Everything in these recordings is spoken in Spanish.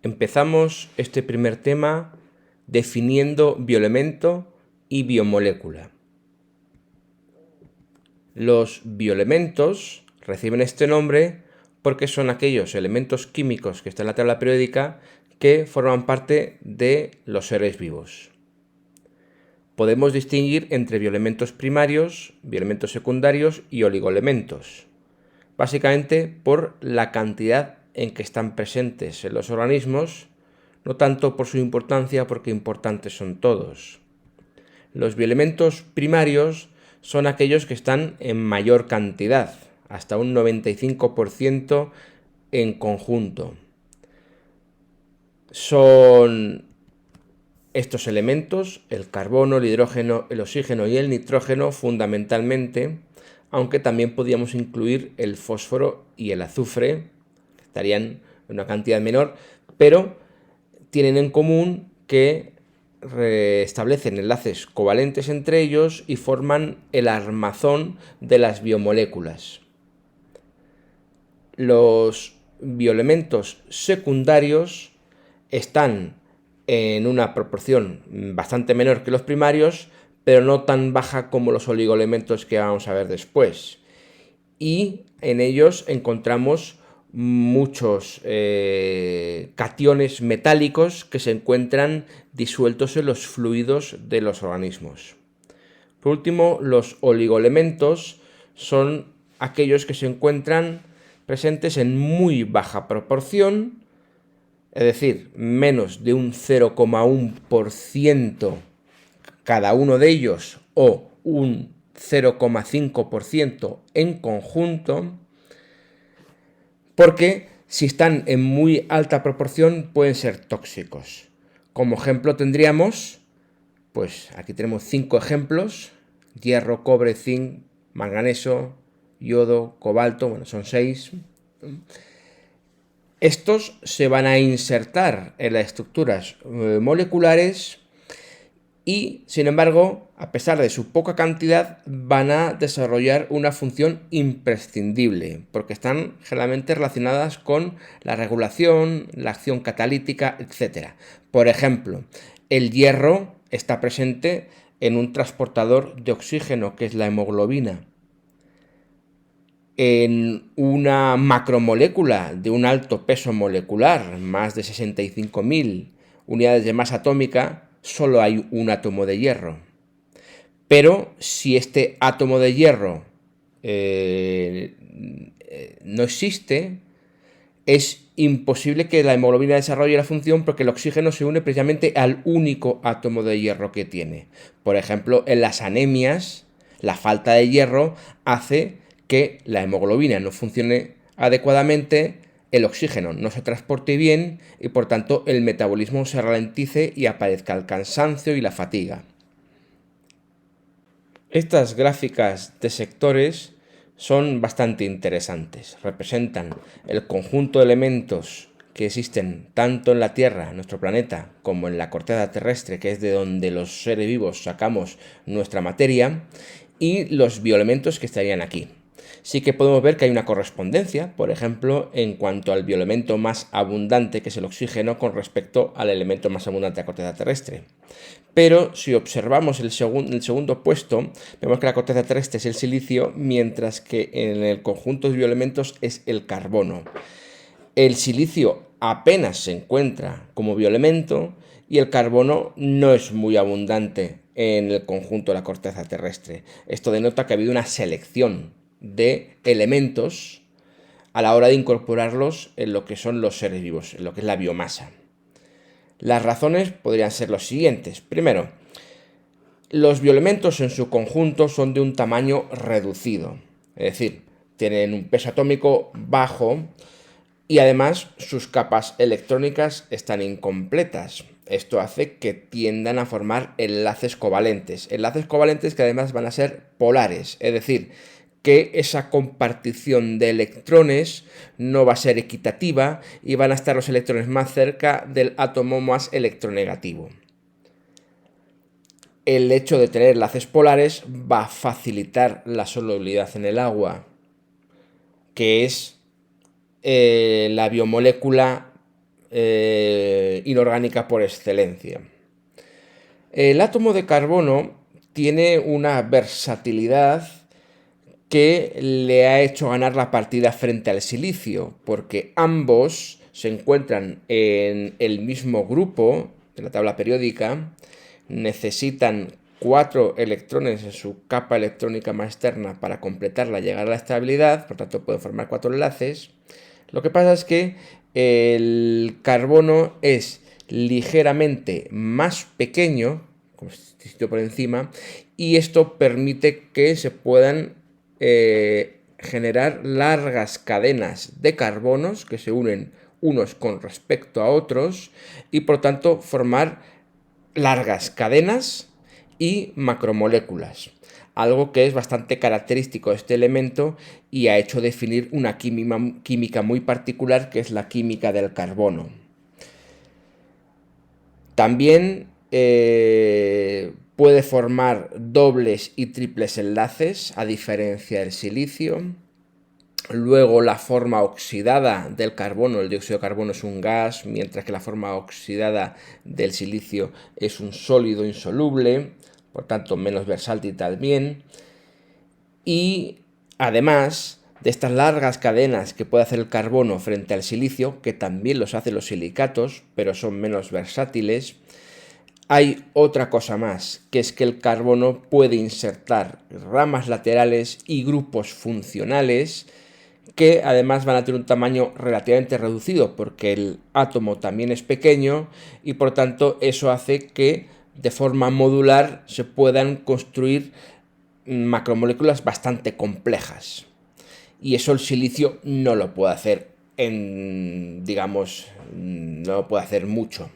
Empezamos este primer tema definiendo bioelemento y biomolécula. Los bioelementos reciben este nombre porque son aquellos elementos químicos que están en la tabla periódica que forman parte de los seres vivos. Podemos distinguir entre bioelementos primarios, bioelementos secundarios y oligoelementos, básicamente por la cantidad en que están presentes en los organismos, no tanto por su importancia, porque importantes son todos. Los bioelementos primarios son aquellos que están en mayor cantidad, hasta un 95% en conjunto. Son estos elementos, el carbono, el hidrógeno, el oxígeno y el nitrógeno fundamentalmente, aunque también podríamos incluir el fósforo y el azufre, que estarían en una cantidad menor, pero tienen en común que establecen enlaces covalentes entre ellos y forman el armazón de las biomoléculas. Los bioelementos secundarios están en una proporción bastante menor que los primarios, pero no tan baja como los oligoelementos que vamos a ver después. Y en ellos encontramos muchos cationes metálicos que se encuentran disueltos en los fluidos de los organismos. Por último, los oligoelementos son aquellos que se encuentran presentes en muy baja proporción, es decir, menos de un 0,1% cada uno de ellos o un 0,5% en conjunto, porque si están en muy alta proporción pueden ser tóxicos. Como ejemplo tendríamos, pues aquí tenemos 5 ejemplos: hierro, cobre, zinc, manganeso, yodo, cobalto, bueno, son 6. Estos se van a insertar en las estructuras moleculares y, sin embargo, a pesar de su poca cantidad, van a desarrollar una función imprescindible, porque están generalmente relacionadas con la regulación, la acción catalítica, etc. Por ejemplo, el hierro está presente en un transportador de oxígeno, que es la hemoglobina. En una macromolécula de un alto peso molecular, más de 65.000 unidades de masa atómica, solo hay un átomo de hierro. Pero si este átomo de hierro no existe, es imposible que la hemoglobina desarrolle la función, porque el oxígeno se une precisamente al único átomo de hierro que tiene. Por ejemplo, en las anemias, la falta de hierro hace que la hemoglobina no funcione adecuadamente, el oxígeno no se transporte bien y por tanto el metabolismo se ralentice y aparezca el cansancio y la fatiga. Estas gráficas de sectores son bastante interesantes. Representan el conjunto de elementos que existen tanto en la Tierra, nuestro planeta, como en la corteza terrestre, que es de donde los seres vivos sacamos nuestra materia, y los bioelementos que estarían aquí. Sí que podemos ver que hay una correspondencia, por ejemplo, en cuanto al bioelemento más abundante, que es el oxígeno, con respecto al elemento más abundante de la corteza terrestre. Pero si observamos el segundo puesto, vemos que la corteza terrestre es el silicio, mientras que en el conjunto de bioelementos es el carbono. El silicio apenas se encuentra como bioelemento y el carbono no es muy abundante en el conjunto de la corteza terrestre. Esto denota que ha habido una selección de elementos a la hora de incorporarlos en lo que son los seres vivos, en lo que es la biomasa. Las razones podrían ser los siguientes. Primero, los bioelementos en su conjunto son de un tamaño reducido, es decir, tienen un peso atómico bajo y además sus capas electrónicas están incompletas. Esto hace que tiendan a formar enlaces covalentes que además van a ser polares, es decir, que esa compartición de electrones no va a ser equitativa y van a estar los electrones más cerca del átomo más electronegativo. El hecho de tener enlaces polares va a facilitar la solubilidad en el agua, que es la biomolécula inorgánica por excelencia. El átomo de carbono tiene una versatilidad que le ha hecho ganar la partida frente al silicio, porque ambos se encuentran en el mismo grupo de la tabla periódica, necesitan 4 electrones en su capa electrónica más externa para completarla y llegar a la estabilidad, por tanto pueden formar 4 enlaces. Lo que pasa es que el carbono es ligeramente más pequeño, como sitio por encima, y esto permite que se puedan generar largas cadenas de carbonos que se unen unos con respecto a otros y por tanto formar largas cadenas y macromoléculas, algo que es bastante característico de este elemento y ha hecho definir una química muy particular, que es la química del carbono. También puede formar dobles y triples enlaces, a diferencia del silicio. Luego la forma oxidada del carbono, el dióxido de carbono es un gas, mientras que la forma oxidada del silicio es un sólido insoluble, por tanto menos versátil también. Y además de estas largas cadenas que puede hacer el carbono frente al silicio, que también los hacen los silicatos, pero son menos versátiles, hay otra cosa más, que es que el carbono puede insertar ramas laterales y grupos funcionales que además van a tener un tamaño relativamente reducido porque el átomo también es pequeño y por tanto eso hace que de forma modular se puedan construir macromoléculas bastante complejas. Y eso el silicio no lo puede hacer no lo puede hacer mucho.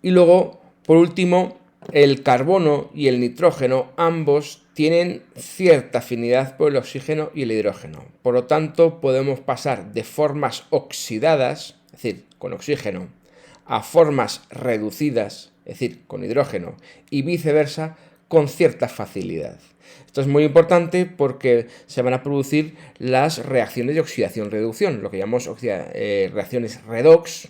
Y luego, por último, el carbono y el nitrógeno, ambos tienen cierta afinidad por el oxígeno y el hidrógeno. Por lo tanto, podemos pasar de formas oxidadas, es decir, con oxígeno, a formas reducidas, es decir, con hidrógeno, y viceversa, con cierta facilidad. Esto es muy importante porque se van a producir las reacciones de oxidación-reducción, lo que llamamos reacciones redox,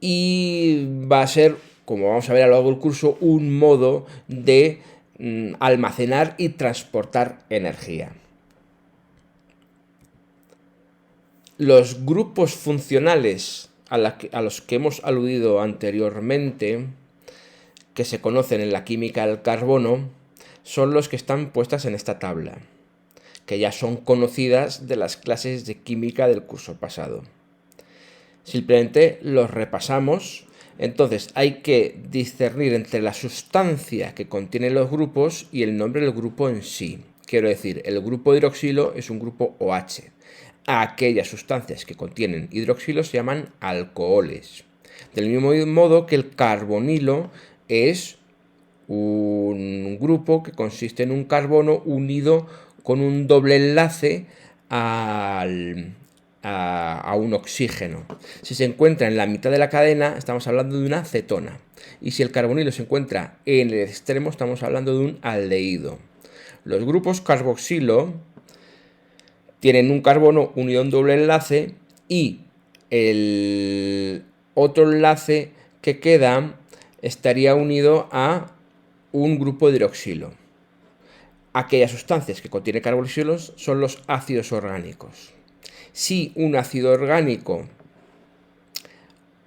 y va a ser, como vamos a ver a lo largo del curso, un modo de almacenar y transportar energía. Los grupos funcionales a los que hemos aludido anteriormente, que se conocen en la química del carbono, son los que están puestas en esta tabla, que ya son conocidas de las clases de química del curso pasado. Simplemente los repasamos. Entonces hay que discernir entre la sustancia que contienen los grupos y el nombre del grupo en sí. Quiero decir, el grupo hidroxilo es un grupo OH. Aquellas sustancias que contienen hidroxilo se llaman alcoholes. Del mismo modo que el carbonilo es un grupo que consiste en un carbono unido con un doble enlace a un oxígeno. Si se encuentra en la mitad de la cadena, estamos hablando de una cetona. Y si el carbonilo se encuentra en el extremo, estamos hablando de un aldehído. Los grupos carboxilo tienen un carbono unido a un doble enlace y el otro enlace que queda estaría unido a un grupo de hidroxilo. Aquellas sustancias que contienen carboxilos son los ácidos orgánicos. Si un ácido orgánico,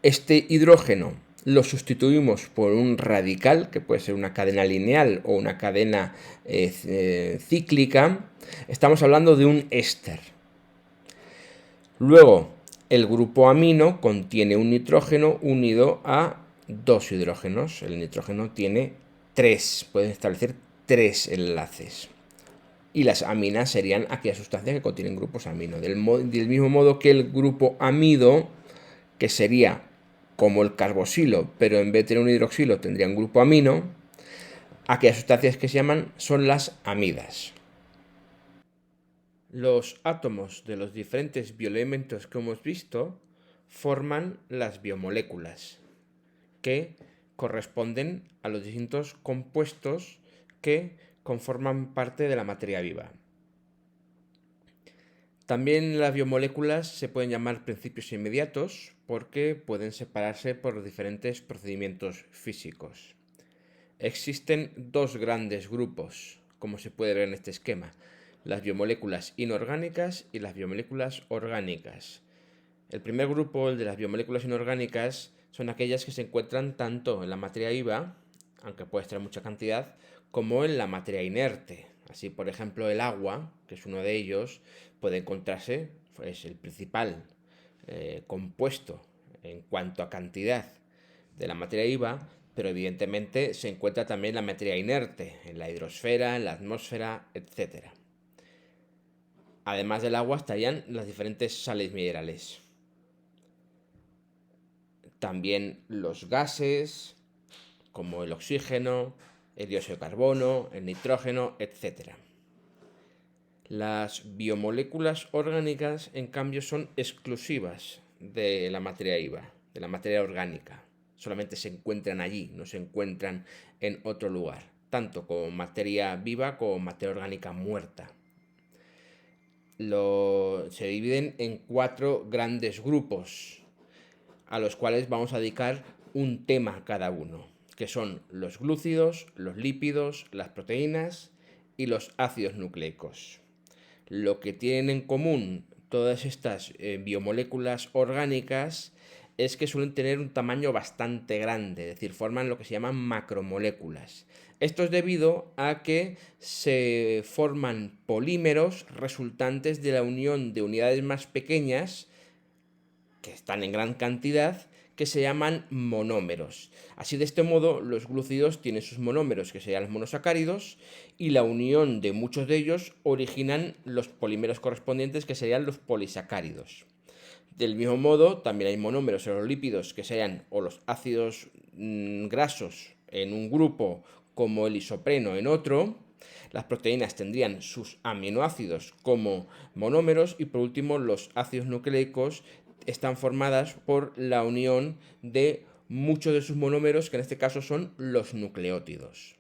este hidrógeno, lo sustituimos por un radical, que puede ser una cadena lineal o una cadena cíclica, estamos hablando de un éster. Luego, el grupo amino contiene un nitrógeno unido a 2 hidrógenos. El nitrógeno tiene 3, pueden establecer 3 enlaces. Y las aminas serían aquellas sustancias que contienen grupos amino. Del mismo modo que el grupo amido, que sería como el carboxilo, pero en vez de tener un hidroxilo tendría un grupo amino, aquellas sustancias que se llaman son las amidas. Los átomos de los diferentes bioelementos que hemos visto forman las biomoléculas, que corresponden a los distintos compuestos que conforman parte de la materia viva. También las biomoléculas se pueden llamar principios inmediatos porque pueden separarse por diferentes procedimientos físicos. Existen dos grandes grupos, como se puede ver en este esquema: las biomoléculas inorgánicas y las biomoléculas orgánicas. El primer grupo, el de las biomoléculas inorgánicas, son aquellas que se encuentran tanto en la materia viva, aunque puede estar en mucha cantidad, como en la materia inerte. Así, por ejemplo, el agua, que es uno de ellos, puede encontrarse, es el principal compuesto en cuanto a cantidad de la materia viva, pero evidentemente se encuentra también la materia inerte, en la hidrosfera, en la atmósfera, etc. Además del agua estarían las diferentes sales minerales. También los gases, como el oxígeno, el dióxido de carbono, el nitrógeno, etc. Las biomoléculas orgánicas, en cambio, son exclusivas de la materia viva, de la materia orgánica. Solamente se encuentran allí, no se encuentran en otro lugar, tanto como materia viva como materia orgánica muerta. Se dividen en 4 grandes grupos, a los cuales vamos a dedicar un tema cada uno, que son los glúcidos, los lípidos, las proteínas y los ácidos nucleicos. Lo que tienen en común todas estas biomoléculas orgánicas es que suelen tener un tamaño bastante grande, es decir, forman lo que se llaman macromoléculas. Esto es debido a que se forman polímeros resultantes de la unión de unidades más pequeñas, que están en gran cantidad, que se llaman monómeros. Así, de este modo, los glúcidos tienen sus monómeros, que serían los monosacáridos, y la unión de muchos de ellos originan los polímeros correspondientes, que serían los polisacáridos. Del mismo modo, también hay monómeros en los lípidos, que serían o los ácidos grasos en un grupo, como el isopreno en otro. Las proteínas tendrían sus aminoácidos como monómeros, y por último los ácidos nucleicos están formadas por la unión de muchos de sus monómeros, que en este caso son los nucleótidos.